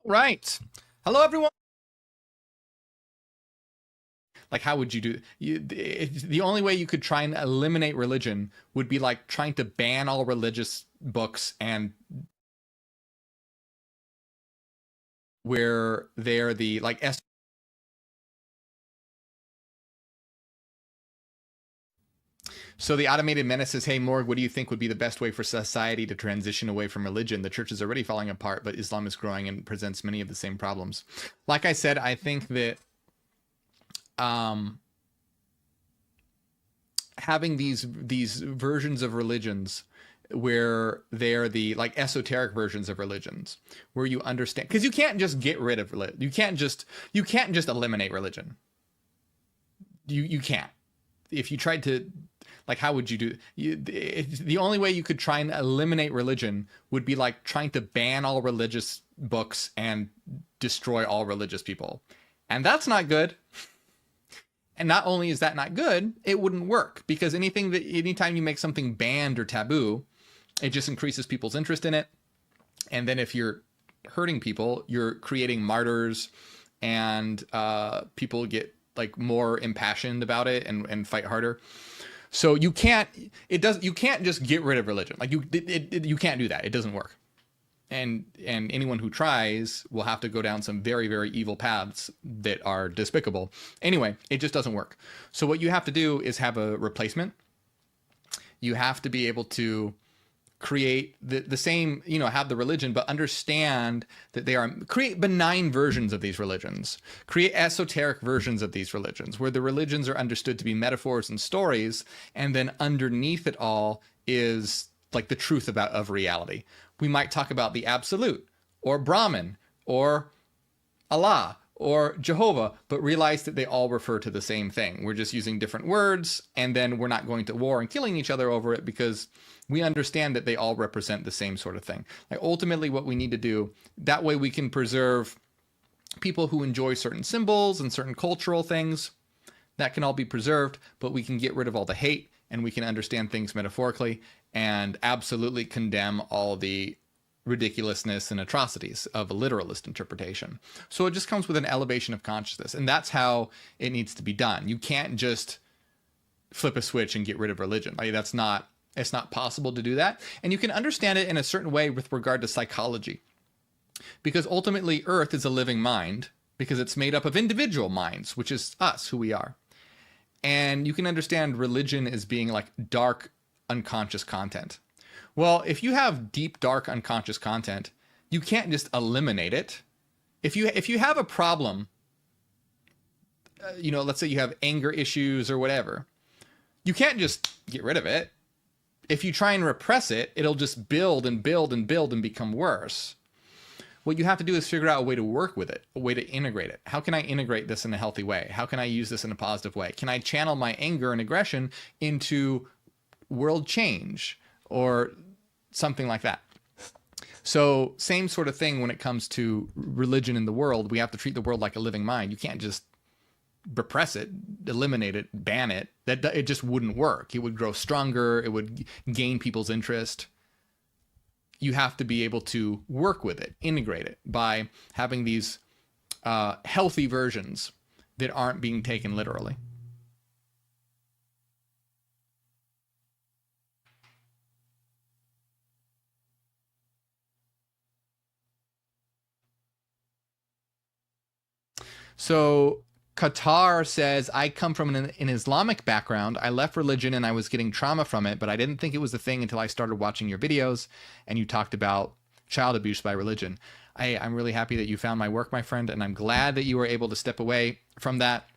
Right. Hello, everyone. Like, how would you do the only way you could try and eliminate religion would be like trying to ban all religious books and where they're the like so the automated menace says, hey, Morgue, what do you think would be the best way for society to transition away from religion? The church is already falling apart, but Islam is growing and presents many of the same problems. Like I said, I think that um, having these versions of religions where they're the like esoteric versions of religions where you understand, because you can't just get rid of religion, you can't just eliminate religion. You can't. If you tried to, like, how would you do the only way you could try and eliminate religion would be like trying to ban all religious books and destroy all religious people, and that's not good. And not only is that not good, it wouldn't work, because anytime you make something banned or taboo, it just increases people's interest in it. And then if you're hurting people, you're creating martyrs, and people get like more impassioned about it and fight harder. So you can't just get rid of religion. Like you can't do that. It doesn't work. And anyone who tries will have to go down some very, very evil paths that are despicable. Anyway, it just doesn't work. So what you have to do is have a replacement. You have to be able to create the same, have the religion, but understand that create benign versions of these religions, create esoteric versions of these religions, where the religions are understood to be metaphors and stories, and then underneath it all is like the truth of reality. We might talk about the absolute, or Brahman, or Allah, or Jehovah, but realize that they all refer to the same thing. We're just using different words, and then we're not going to war and killing each other over it, because we understand that they all represent the same sort of thing. Like, ultimately, what we need to do, that way we can preserve people who enjoy certain symbols and certain cultural things. That can all be preserved, but we can get rid of all the hate, and we can understand things metaphorically, and absolutely condemn all the ridiculousness and atrocities of a literalist interpretation. So it just comes with an elevation of consciousness, and that's how it needs to be done. You can't just flip a switch and get rid of religion. Like, it's not possible to do that. And you can understand it in a certain way with regard to psychology, because ultimately Earth is a living mind, because it's made up of individual minds, which is us, who we are. And you can understand religion as being like dark, unconscious content. Well, if you have deep, dark, unconscious content, you can't just eliminate it. If you have a problem, let's say you have anger issues or whatever, you can't just get rid of it. If you try and repress it, it'll just build and build and build and become worse. What you have to do is figure out a way to work with it, a way to integrate it. How can I integrate this in a healthy way? How can I use this in a positive way? Can I channel my anger and aggression into world change or something like that? So same sort of thing when it comes to religion in the world. We have to treat the world like a living mind. You can't just repress it, eliminate it, ban it. It just wouldn't work. It would grow stronger. It would gain people's interest. You have to be able to work with it, integrate it by having these healthy versions that aren't being taken literally. So Qatar says, I come from an Islamic background. I left religion and I was getting trauma from it, but I didn't think it was a thing until I started watching your videos and you talked about child abuse by religion. I'm really happy that you found my work, my friend, and I'm glad that you were able to step away from that.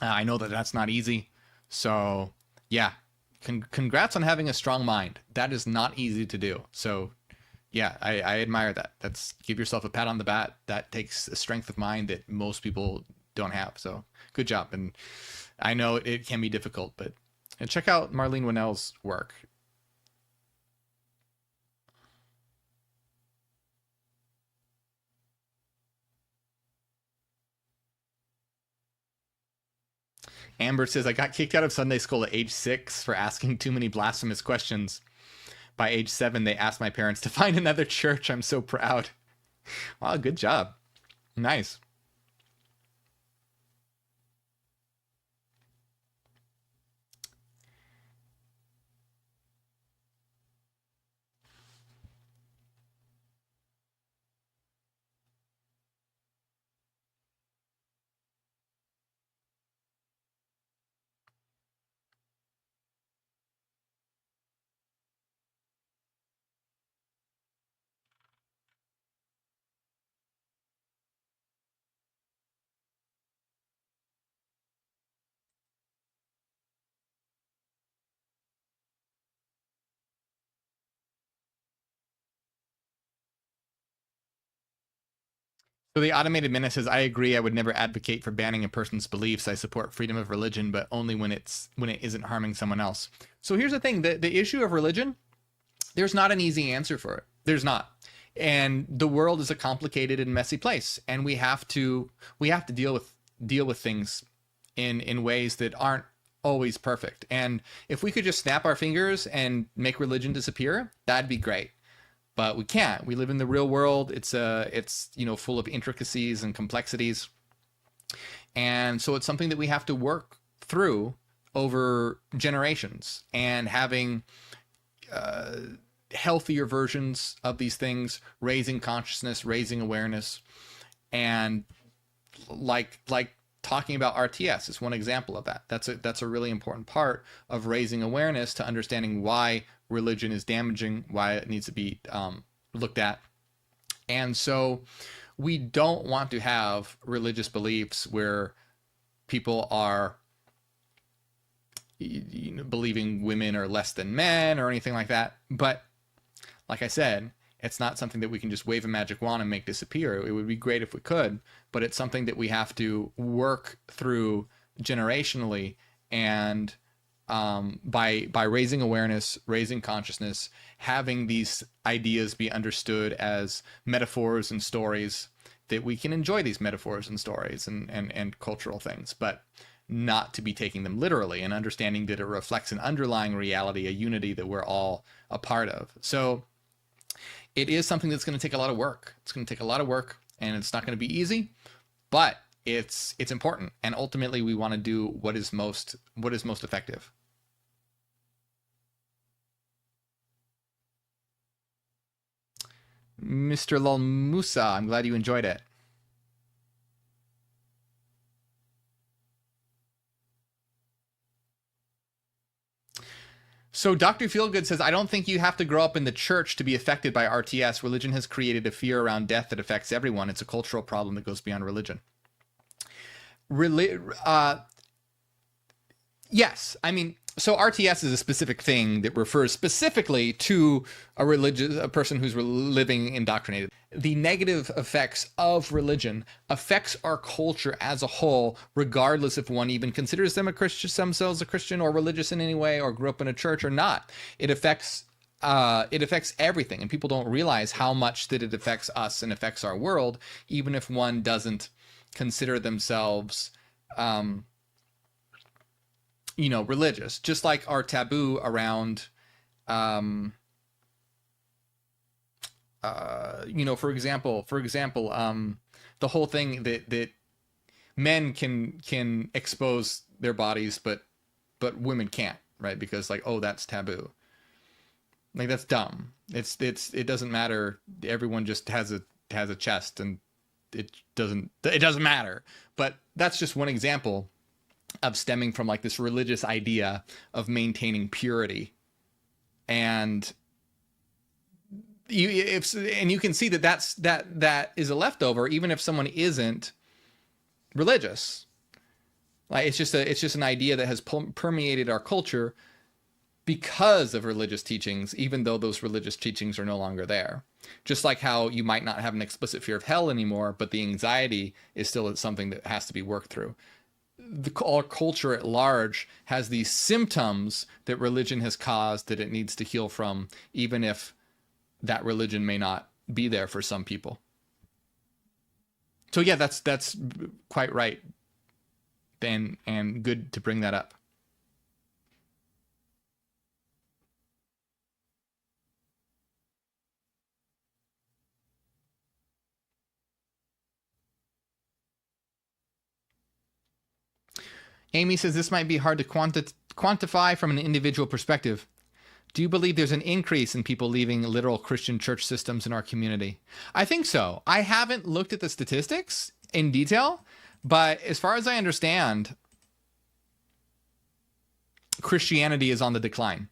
I know that that's not easy. So, yeah, congrats on having a strong mind. That is not easy to do. So, yeah, I admire that. Give yourself a pat on the back. That takes a strength of mind that most people don't have. So good job. And I know it can be difficult, but check out Marlene Winnell's work. Amber says, I got kicked out of Sunday school at age 6 for asking too many blasphemous questions. By age 7, they asked my parents to find another church. I'm so proud. Wow, good job. Nice. So the automated menace says, I agree. I would never advocate for banning a person's beliefs. I support freedom of religion, but only when it isn't harming someone else. So here's the thing: the issue of religion, there's not an easy answer for it. There's not. And the world is a complicated and messy place, and we have to deal with things in ways that aren't always perfect. And if we could just snap our fingers and make religion disappear, that'd be great. But we can't. We live in the real world. It's full of intricacies and complexities, and so it's something that we have to work through over generations, and having healthier versions of these things, raising consciousness, raising awareness, and like talking about RTS is one example of that. That's a really important part of raising awareness to understanding why religion is damaging, why it needs to be looked at. And so we don't want to have religious beliefs where people are believing women are less than men or anything like that. But like I said, it's not something that we can just wave a magic wand and make disappear. It would be great if we could, but it's something that we have to work through generationally, and by raising awareness, raising consciousness, having these ideas be understood as metaphors and stories, that we can enjoy these metaphors and stories and cultural things, but not to be taking them literally, and understanding that it reflects an underlying reality, a unity that we're all a part of. So it is something that's going to take a lot of work. It's going to take a lot of work, and it's not going to be easy, but it's important. And ultimately, we want to do what is most effective. Mr. Lal Musa, I'm glad you enjoyed it. So Dr. Feelgood says, I don't think you have to grow up in the church to be affected by RTS. Religion has created a fear around death that affects everyone. It's a cultural problem that goes beyond religion. Yes. I mean, so RTS is a specific thing that refers specifically to a person who's living indoctrinated. The negative effects of religion affects our culture as a whole, regardless if one even considers themselves a Christian or religious in any way, or grew up in a church or not. It affects everything, and people don't realize how much that it affects us and affects our world, even if one doesn't consider themselves religious. Just like our taboo around for example, the whole thing that men can expose their bodies, but women can't, right? Because like, oh, that's taboo. Like, that's dumb. It doesn't matter. Everyone just has a chest, and it doesn't matter. But that's just one example of stemming from like this religious idea of maintaining purity. And you can see that is a leftover, even if someone isn't religious. Like, it's just an idea that has permeated our culture because of religious teachings, even though those religious teachings are no longer there. Just like how you might not have an explicit fear of hell anymore, but the anxiety is still something that has to be worked through. Our culture at large has these symptoms that religion has caused that it needs to heal from, even if that religion may not be there for some people. So yeah, that's quite right, and good to bring that up. Amy says this might be hard to quantify from an individual perspective. Do you believe there's an increase in people leaving literal Christian church systems in our community? I think so. I haven't looked at the statistics in detail, but as far as I understand, Christianity is on the decline.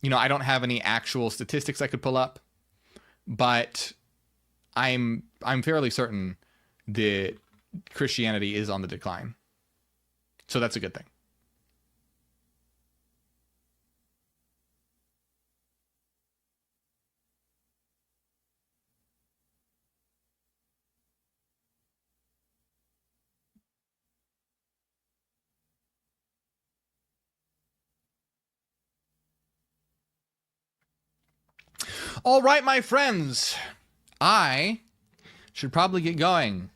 You know, I don't have any actual statistics I could pull up, but I'm fairly certain that Christianity is on the decline. So that's a good thing. All right, my friends, I should probably get going.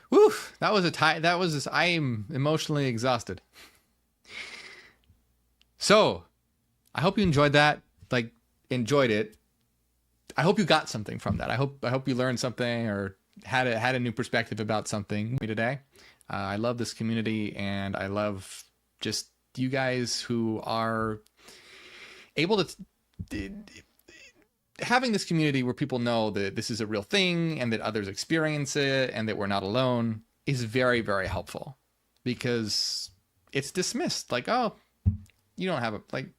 Whew, that was I am emotionally exhausted. So, I hope you enjoyed that. Like, enjoyed it. I hope you got something from that. I hope you learned something or had a new perspective about something today. I love this community, and I love just you guys who are able to having this community where people know that this is a real thing and that others experience it and that we're not alone is very, very helpful, because it's dismissed like, oh, you don't have a like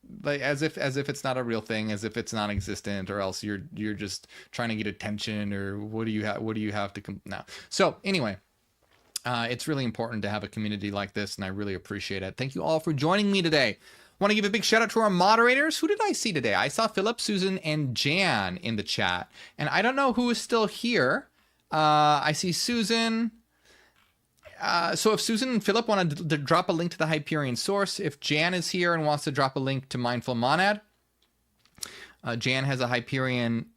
as if it's not a real thing, as if it's non-existent, or else you're just trying to get attention, or what do you have to now. So anyway, it's really important to have a community like this, and I really appreciate it. Thank you all for joining me today. Want to give a big shout out to our moderators. Who did I see today? I saw Philip, Susan, and Jan in the chat. And I don't know who is still here. I see Susan. So if Susan and Philip want to drop a link to the Hyperion source, if Jan is here and wants to drop a link to Mindful Monad, Jan has a Hyperion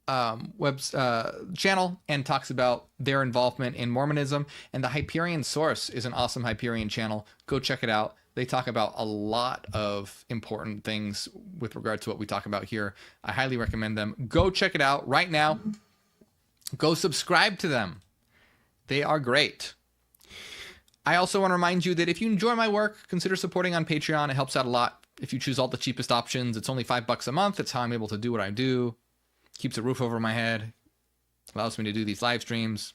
channel and talks about their involvement in Mormonism. And the Hyperion source is an awesome Hyperion channel. Go check it out. They talk about a lot of important things with regard to what we talk about here. I highly recommend them. Go check it out right now. Go subscribe to them. They are great. I also want to remind you that if you enjoy my work, consider supporting on Patreon. It helps out a lot. If you choose all the cheapest options, it's only $5 a month. That's how I'm able to do what I do. Keeps a roof over my head. Allows me to do these live streams.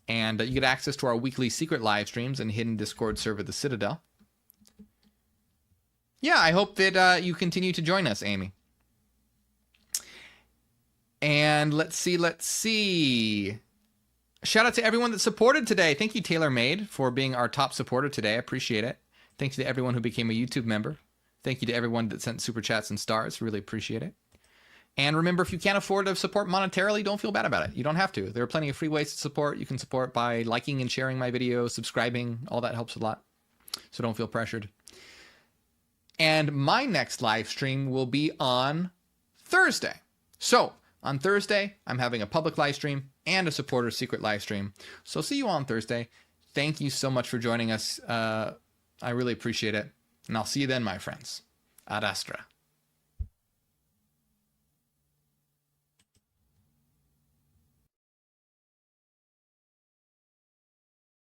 And you get access to our weekly secret live streams and hidden Discord server, The Citadel. Yeah, I hope that you continue to join us, Amy. And let's see. Shout out to everyone that supported today. Thank you, TaylorMade, for being our top supporter today. I appreciate it. Thank you to everyone who became a YouTube member. Thank you to everyone that sent super chats and stars. Really appreciate it. And remember, if you can't afford to support monetarily, don't feel bad about it. You don't have to. There are plenty of free ways to support. You can support by liking and sharing my videos, subscribing. All that helps a lot. So don't feel pressured. And my next live stream will be on Thursday. So on Thursday, I'm having a public live stream and a supporter secret live stream. So see you on Thursday. Thank you so much for joining us. I really appreciate it. And I'll see you then, my friends. Ad Astra.